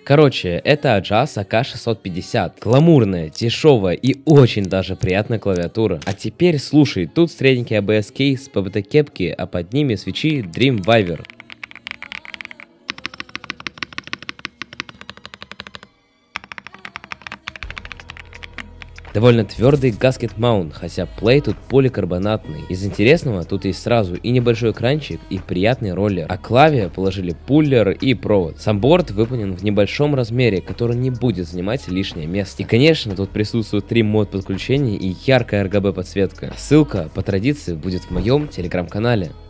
Короче, это Ajas AK650. Гламурная, дешевая и очень даже приятная клавиатура. А теперь слушай, тут средненький ABS кейс, PBT кепки, а под ними свечи Dreamweaver. Довольно твердый гаскет маунт, хотя плей тут поликарбонатный. Из интересного тут есть сразу и небольшой экранчик, и приятный роллер. А клаве положили пуллер и провод. Сам борт выполнен в небольшом размере, который не будет занимать лишнее место. И конечно, тут присутствует 3 мод подключения и яркая RGB подсветка. Ссылка по традиции будет в моем телеграм-канале.